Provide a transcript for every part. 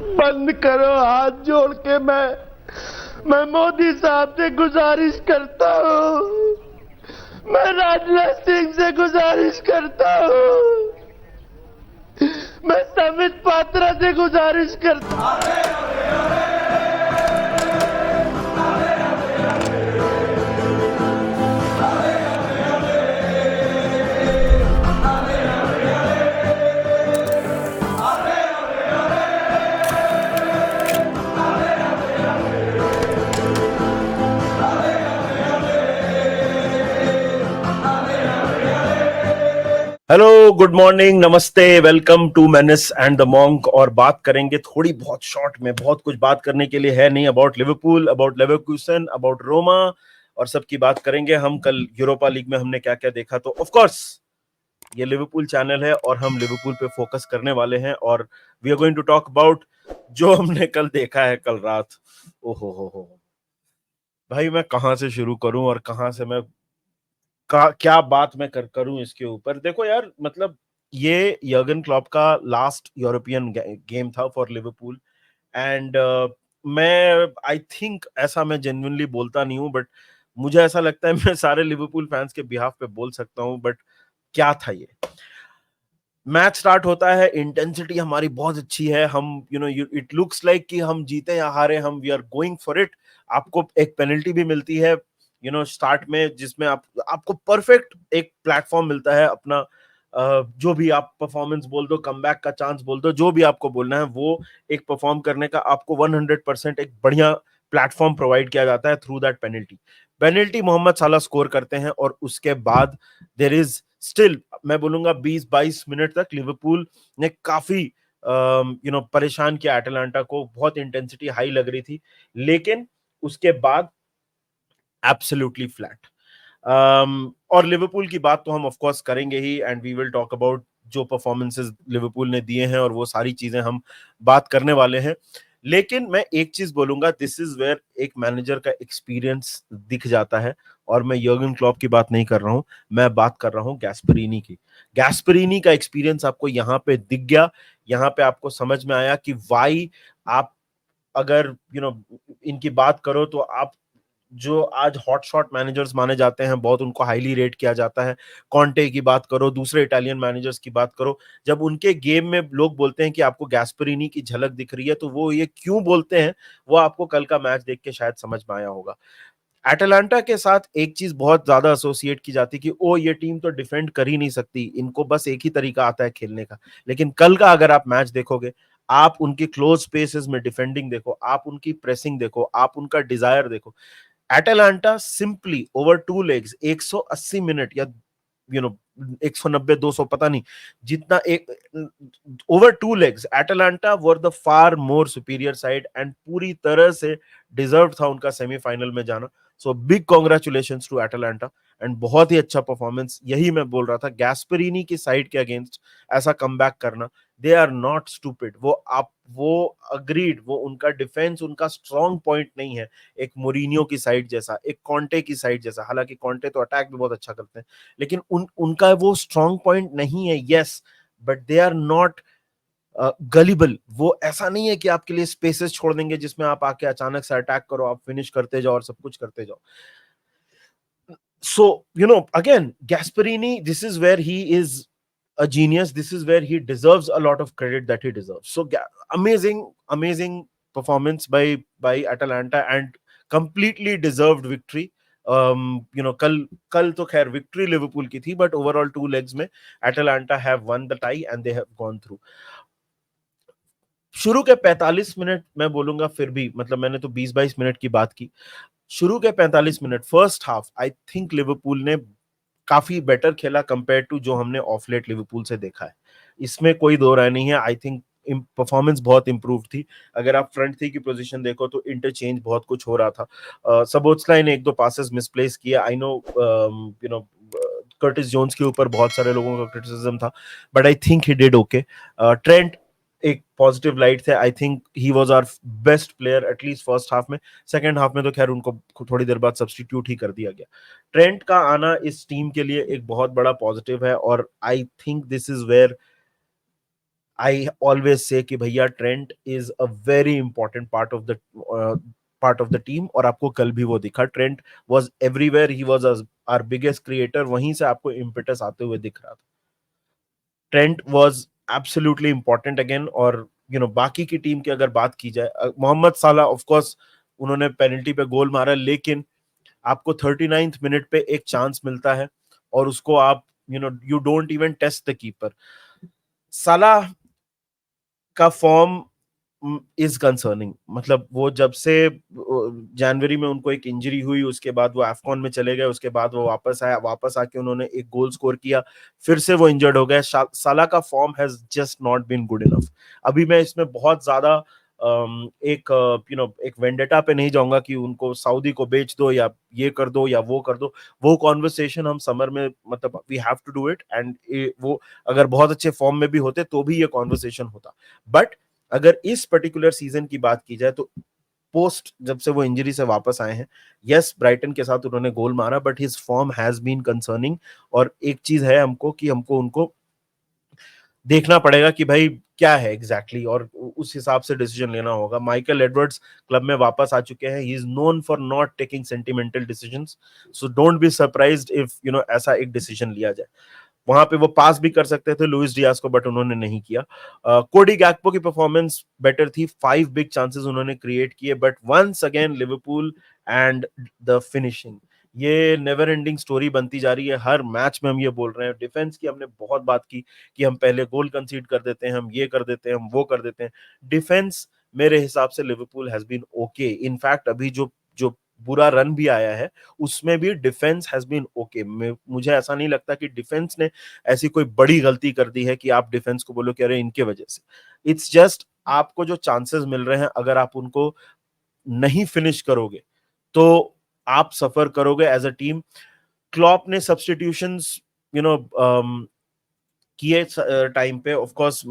बंद करो, हाथ जोड़ के मैं मोदी साहब से गुजारिश करता हूँ, मैं राजनाथ सिंह से गुजारिश करता हूँ, मैं संबित पात्रा से गुजारिश करता हूँ। हेलो, गुड मॉर्निंग, नमस्ते, welcome to Mennis and the monk. और बात करेंगे थोड़ी बहुत शॉर्ट में, बहुत कुछ बात करने के लिए है नहीं, about Liverpool, about Leverkusen, about Roma और सब की बात करेंगे हम। कल यूरोपा लीग में हमने क्या क्या देखा, तो ऑफ कोर्स ये लिवरपूल चैनल है और हम लिवरपूल पे फोकस करने वाले हैं और we are going to talk about जो हमने कल देखा है कल रात। ओहो हो भाई, मैं कहां से शुरू करूं और कहां से मैं क्या बात मैं करूं इसके ऊपर। देखो यार, मतलब ये यर्गन क्लॉप का लास्ट यूरोपियन गेम था फॉर लिवरपूल एंड मैं आई थिंक, ऐसा मैं जेन्युइनली बोलता नहीं हूं बट मुझे ऐसा लगता है मैं सारे लिवरपूल फैंस के बिहाफ पे बोल सकता हूं। बट क्या था ये मैच, स्टार्ट होता है, इंटेंसिटी हमारी बहुत अच्छी है, हम इट लुक्स लाइक कि हम जीते या हारे, हम we are going for it. आपको एक पेनल्टी भी मिलती है स्टार्ट में, जिसमें आपको परफेक्ट एक प्लेटफॉर्म मिलता है अपना, जो भी आप परफॉर्मेंस बोल दो, कमबैक का चांस बोल दो, जो भी आपको बोलना है, वो एक परफॉर्म करने का आपको 100% एक बढ़िया प्लेटफॉर्म प्रोवाइड किया जाता है through that penalty. Penalty Mohamed Salah score करते हैं और उसके बाद देर इज स्टिल, मैं बोलूंगा 20-22 मिनट तक लिवरपूल ने काफी परेशान किया एटलांटा को, बहुत इंटेंसिटी हाई लग रही थी, लेकिन उसके बाद एब्सोल्युटली फ्लैट। और लिवरपूल की बात तो हम ऑफ कोर्स करेंगे ही and we will talk about जो परफॉर्मेंसेस लिवरपूल ने दिए हैं और वो सारी चीजें हम बात करने वाले हैं। लेकिन मैं एक चीज बोलूंगा, दिस इज वेयर एक मैनेजर का एक्सपीरियंस दिख जाता है। और मैं यर्गन क्लॉप की बात नहीं कर रहा हूं, मैं बात कर रहा हूं गैस्परीनी की। गैस्परीनी का एक्सपीरियंस आपको यहां पे दिख गया, यहां पे आपको समझ में आया कि वाई आप, अगर इनकी बात करो तो आप जो आज हॉट शॉट मैनेजर्स माने जाते हैं, बहुत उनको हाईली रेट किया जाता है। कॉन्टे की बात करो, दूसरे इटालियन मैनेजर्स की बात करो, जब उनके गेम में लोग बोलते हैं कि आपको गैस्परीनी की झलक दिख रही है, तो वो ये क्यों बोलते हैं, वो आपको कल का मैच देख के शायद समझ में आया होगा। एटलांटा के साथ एक चीज बहुत ज्यादा एसोसिएट की जाती कि ओ ये टीम तो डिफेंड कर ही नहीं सकती, इनको बस एक ही तरीका आता है खेलने का। लेकिन कल का अगर आप मैच देखोगे, आप उनकी क्लोज स्पेसेस में डिफेंडिंग देखो, आप उनकी प्रेसिंग देखो, आप उनका डिजायर देखो। Atalanta simply over two legs 180 minute या 190 200 पता नहीं, जितना एक over two legs Atalanta were the far more superior side and पूरी तरह से डिजर्व था उनका सेमीफाइनल में जाना। So big congratulations to Atalanta and बहुत ही अच्छा परफॉर्मेंस। यही मैं बोल रहा था, गैस्परीनी की साइड के अगेंस्ट ऐसा कमबैक करना, दे आर नॉट स्टूपिड। वो अग्रीड, वो उनका डिफेंस उनका स्ट्रॉन्ग पॉइंट नहीं है, एक मोरिनियो की साइड जैसा, एक कॉन्टे की साइड जैसा। हालांकि कॉन्टे तो अटैक भी बहुत अच्छा करते हैं, लेकिन उनका वो स्ट्रॉन्ग पॉइंट नहीं है, yes, but they are not gullible. वो ऐसा नहीं है कि आपके लिए स्पेसेस छोड़ देंगे जिसमें आप आके अचानक से अटैक करो, आप फिनिश करते जाओ और सब कुछ करते जाओ। So, again, Gasparini, this is where he is a genius. This is where he deserves a lot of credit that he deserves. So, amazing performance by Atalanta and completely deserved victory. कल तो खैर victory Liverpool की थी, but overall two legs में Atlanta have one the tie and they have gone through. शुरू के 45 minute मैं बोलूंगा, फिर भी मतलब मैंने तो 20-22 मिनट की बात की। शुरू के 45 minute first half, I think Liverpool ने काफी बेटर खेला कंपेयर टू जो हमने ऑफ लेट लिवरपूल से देखा है, इसमें कोई दो राय नहीं है। आई थिंक परफॉर्मेंस बहुत इंप्रूव थी। अगर आप फ्रंट थ्री की पोजीशन देखो तो इंटरचेंज बहुत कुछ हो रहा था। सबोत्सलाई ने एक दो पासेस मिसप्लेस किए, आई नो, कर्टिस जोन्स के ऊपर बहुत सारे लोगों का क्रिटिसिज्म था, but I think he did okay. Trent एक पॉजिटिव लाइट थे, I think he was our best player at least first half में। सेकंड हाफ में तो खैर उनको थोड़ी देर बाद सब्स्टिट्यूट ही कर दिया गया। ट्रेंट का आना इस टीम के लिए एक बहुत बड़ा पॉजिटिव है और I think this is where I always say कि भैया Trent is a very important part of the team, और आपको कल भी वो दिखा. Trent was everywhere, he was our biggest creator, वहीं से आपको impetus आते हुए दिख रहा था. Trent was absolutely important again. और बाकी की टीम की अगर बात की जाए, मोहम्मद साला ऑफ कोर्स उन्होंने पेनल्टी पे गोल मारा, लेकिन आपको 39th मिनट पे एक चांस मिलता है और उसको आप you don't even test the keeper. Salah का फॉर्म इज कंसर्निंग. मतलब वो जब से जनवरी में उनको एक इंजरी हुई, उसके बाद वो अफकॉन में चले गए, उसके बाद वो वापस आके उन्होंने एक गोल स्कोर किया, फिर से वो इंजर्ड हो गए. साला का form has just not been good enough. अभी मैं इसमें बहुत ज्यादा एक वेंडेटा पे नहीं जाऊंगा कि उनको सऊदी को बेच दो या ये कर दो या वो कर दो. वो कॉन्वर्सेशन हम समर में, मतलब we have to do it, and वो अगर बहुत अच्छे फॉर्म में भी होते तो भी ये कॉन्वर्सेशन होता. बट अगर इस पर्टिकुलर सीजन की बात की जाए तो पोस्ट जब से वो इंजरी से वापस आए हैं, यस ब्राइटन के साथ उन्होंने गोल मारा, but his form has been concerning. और एक चीज है हमको उनको देखना पड़ेगा कि भाई क्या है एग्जैक्टली, और उस हिसाब से डिसीजन लेना होगा. माइकल एडवर्ड्स क्लब में वापस आ चुके हैं. He is known for not taking sentimental decisions, so don't be surprised if ऐसा एक डिसीजन लिया जाए. वहां पे वो पास भी कर सकते थे लुइस डियास को, बट उन्होंने नहीं किया. कोडी गैक्पो की परफॉर्मेंस बेटर थी. 5 बिग चांसेस उन्होंने क्रिएट किए, but once again Liverpool and the finishing, ये नेवर एंडिंग स्टोरी बनती जा रही है. हर मैच में हम ये बोल रहे हैं. डिफेंस की हमने बहुत बात की कि हम पहले गोल कंसीड कर देते हैं, हम ये कर देते हैं, हम वो कर देते हैं. डिफेंस मेरे हिसाब से Liverpool has been okay. In fact अभी जो जो बुरा रन भी आया है उसमें भी डिफेंस हैज बीन ओके. मुझे ऐसा नहीं लगता कि डिफेंस ने ऐसी कोई बड़ी गलती कर दी है कि आप डिफेंस को बोलो कि अरे इनके वजह से. इट्स जस्ट आपको जो चांसेस मिल रहे हैं, अगर आप उनको नहीं फिनिश करोगे तो आप सफर करोगे एज अ टीम. क्लॉप ने सब्स्टिट्यूशंस यू नो किए टाइम पे. ऑफ कोर्स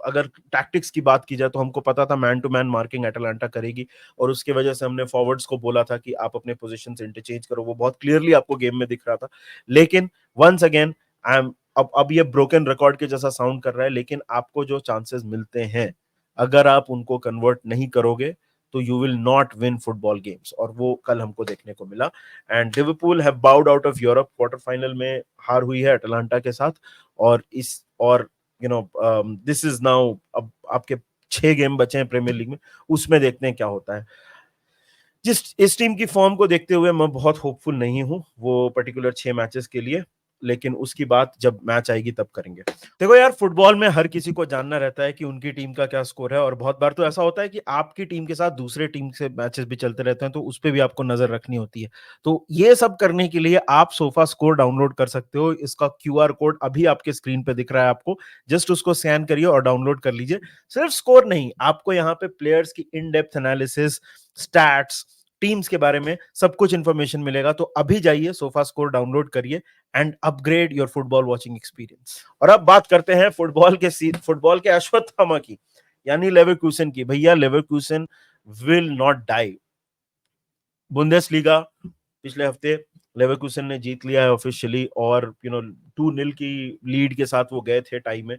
अगर टैक्टिक्स की बात की जाए तो हमको पता था man to man marking Atalanta करेगी, और उसकी वजह से हमने फॉरवर्ड्स को बोला था कि आप अपने पोजीशन से इंटरचेंज करो. वो बहुत क्लियरली आपको गेम में दिख रहा था. लेकिन वंस अगेन आई एम अब ये ब्रोकन रिकॉर्ड के जैसा साउंड कर रहा है, लेकिन आपको जो चांसेस मिलते हैं, अगर आप उनको कन्वर्ट नहीं करोगे तो you will not win football games, और वो कल हमको देखने को मिला. And Liverpool have bowed out of Europe. Quarter final में हार हुई है अटलांटा के साथ, और दिस इज नाउ, अब आपके 6 गेम बचे हैं प्रीमियर लीग में, उसमें देखते हैं क्या होता है. जिस इस टीम की फॉर्म को देखते हुए मैं बहुत होपफुल नहीं हूं वो पर्टिकुलर 6 मैचेस के लिए, लेकिन उसकी बात जब मैच आएगी तब करेंगे. देखो यार, फुटबॉल में हर किसी को जानना रहता है कि उनकी टीम का क्या स्कोर है, और बहुत बार तो ऐसा होता है कि आपकी टीम के साथ दूसरे टीम से मैचेस भी चलते रहते हैं, तो उस पे भी आपको नजर रखनी होती है. तो ये सब करने के लिए आप सोफा स्कोर डाउनलोड कर सकते हो. इसका क्यूआर कोड अभी आपके स्क्रीन पे दिख रहा है आपको. जस्ट उसको स्कैन करिए और डाउनलोड कर लीजिए. सिर्फ स्कोर नहीं, आपको यहाँ पे प्लेयर्स की in depth analysis, stats, teams के बारे में सब कुछ इंफॉर्मेशन मिलेगा. तो अभी जाइए, सोफा स्कोर डाउनलोड करिए and upgrade your football watching experience. और अब बात करते हैं फुटबॉल के अश्वत्थामा की, यानी लेवरकुसन की. भैया Leverkusen will not die. Bundesliga पिछले हफ्ते लेवरकुसन ने जीत लिया है ऑफिशियली, और 2-0 की लीड के साथ वो गए थे टाई में.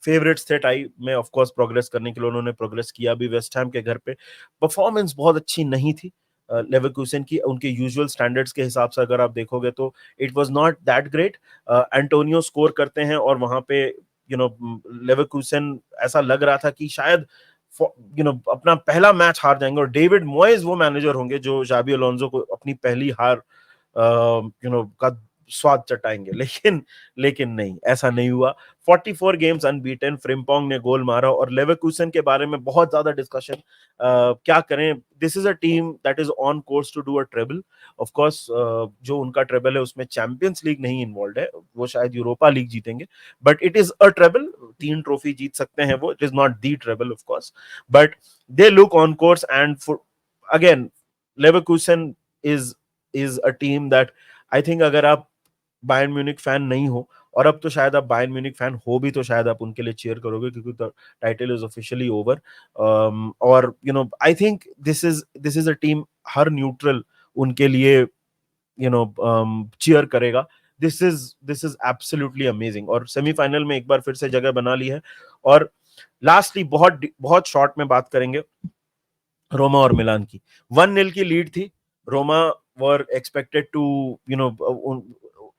फेवरेट्स थे टाई में ऑफ कोर्स प्रोग्रेस करने के लिए. उन्होंने प्रोग्रेस किया भी वेस्ट हैम के घर पे. परफॉर्मेंस बहुत अच्छी नहीं थी लेवरकुसन की, उनके यूजुअल स्टैंडर्ड्स के हिसाब से अगर आप देखोगे तो it was not that great. Antonio score करते हैं और वहां पे लेवरकुसन ऐसा लग रहा था कि शायद अपना पहला मैच हार जाएंगे, और डेविड मॉयज वो मैनेजर होंगे जो जाबी अलोंसो को अपनी पहली हार का स्वाद चटाएंगे. लेकिन नहीं, ऐसा नहीं हुआ. 44 गेम्स अनबीटन. फ्रिम्पोंग ने गोल मारा. और लेवरकुसन के बारे में बहुत ज्यादा डिस्कशन क्या करें. This is a team that is on course to do a treble. Of course जो उनका ट्रेबल है उसमें चैंपियंस लीग नहीं इन्वॉल्व है, वो शायद यूरोपा लीग जीतेंगे, but it is a treble. 3 trophy जीत सकते हैं वो. It is not the treble of course, but they look on course. And again Leverkusen is a team that I think, अगर आप बायर्न म्यूनिक फैन नहीं हो, और अब तो शायद आप बायर्न म्यूनिक फैन हो भी, तो शायद आप उनके लिए चीयर करोगे क्योंकि टाइटल इज ऑफिशियली ओवर. और I think this is a team हर न्यूट्रल उनके लिए चीयर करेगा. दिस इज एब्सोल्युटली अमेजिंग, और सेमीफाइनल में एक बार फिर से जगह बना ली है। और लास्टली बहुत बहुत शॉर्ट में बात करेंगे रोमा और मिलान की। 1-0 की लीड थी, Roma were expected to you know,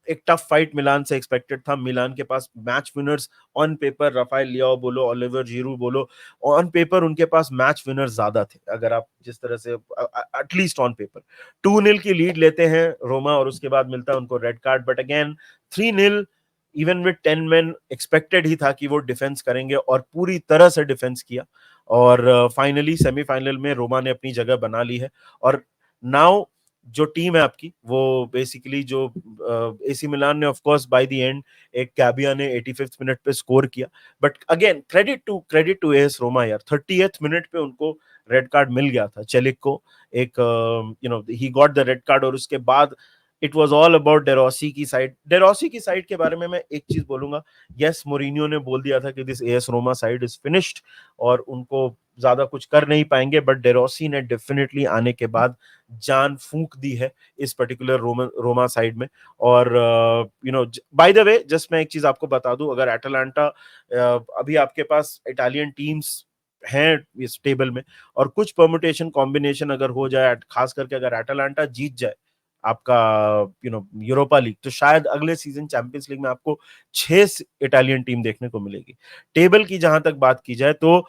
एक टफ फाइट मिलान से एक्सपेक्टेड था। मिलान के पास match winners on paper, Rafael Leao बोलो, ओलिवर जीरू बोलो, ऑन पेपर उनके पास मैच विनर्स ज्यादा थे, अगर आप जिस तरह से एटलीस्ट ऑन पेपर। 2-0 की लीड लेते हैं रोमा, और उसके बाद मिलता है उनको red card. But again 3-0 even with 10 men expected ही था कि वो डिफेंस करेंगे, और पूरी तरह से डिफेंस किया। और फाइनली सेमीफाइनल में रोमा ने अपनी जगह बना ली है। और नाउ जो टीम है आपकी, वो बेसिकली जो एसी मिलान ने of course by the end एक कैबिया ने 85th मिनट पे स्कोर किया, but again credit to AS Roma यार, 30th मिनट पे उनको रेड कार्ड मिल गया था चेलिक को, एक he got the red card. और उसके बाद इट वाज ऑल अबाउट डेरोसी की साइड। डेरोसी की साइड के बारे में मैं एक चीज बोलूंगा, यस मोरिनियो ने बोल दिया था कि this AS Roma side is finished और उनको ज्यादा कुछ कर नहीं पाएंगे, बट डेरोसी ने डेफिनेटली आने के बाद जान फूंक दी है इस पर्टिकुलर रोमा साइड में। और बाय द वे जस्ट मैं एक चीज आपको बता दूं, अगर एटलांटा अभी आपके पास इटालियन टीम्स हैं इस टेबल में, और कुछ परम्यूटेशन कॉम्बिनेशन अगर हो जाए, खास करके अगर एटलांटा जीत जाए आपका यूरोपा लीग, तो शायद अगले सीजन चैंपियंस लीग में आपको 6 इटालियन टीम देखने को मिलेगी। टेबल की जहां तक बात की जाए तो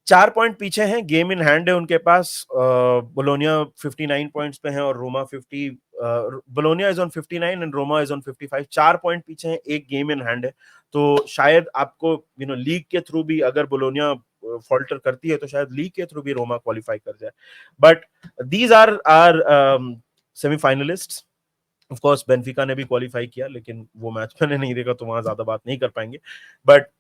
4 पॉइंट पीछे हैं, गेम इन हैंड है उनके पास। बोलोनिया 59 पॉइंट्स पे है और Roma 50, Bologna is on 59 and Roma is on 55। 4 point पीछे हैं, एक गेम इन हैंड है। तो शायद आपको लीग के थ्रू भी अगर बोलोनिया फॉल्टर करती है तो शायद लीग के थ्रू भी रोमा क्वालिफाई कर जाए। But these are semifinalists. Of course Benfica ने भी क्वालिफाई किया, लेकिन वो मैच मैंने नहीं देखा तो वहां ज्यादा बात नहीं कर पाएंगे। But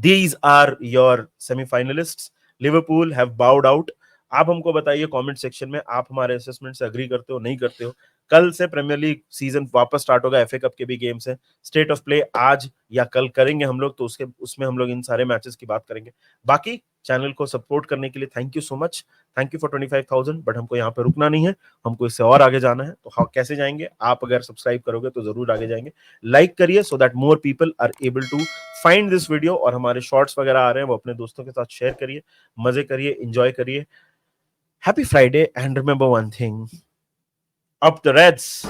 these are your semi-finalists. Liverpool have bowed out. आप हमको बताइए कमेंट सेक्शन में, आप हमारे असेसमेंट से अग्री करते हो, नहीं करते हो? कल से प्रीमियर लीग सीजन वापस स्टार्ट होगा, एफए कप के भी गेम्स हैं, स्टेट ऑफ प्ले आज या कल करेंगे हम लोग, तो उसमें हम लोग इन सारे मैचेस की बात करेंगे। बाकी चैनल को सपोर्ट करने के लिए thank you so much, thank you for 25,000। But हमको यहाँ पे रुकना नहीं है, हमको इससे और आगे जाना है। तो कैसे जाएंगे? आप अगर सब्सक्राइब करोगे तो जरूर आगे जाएंगे। लाइक करिए so that more people are able to find this video, और हमारे शॉर्ट्स वगैरह आ रहे हैं वो अपने दोस्तों के साथ शेयर करिए, मजे करिए, एंजॉय करिए। Happy Friday and remember one thing, up the Reds.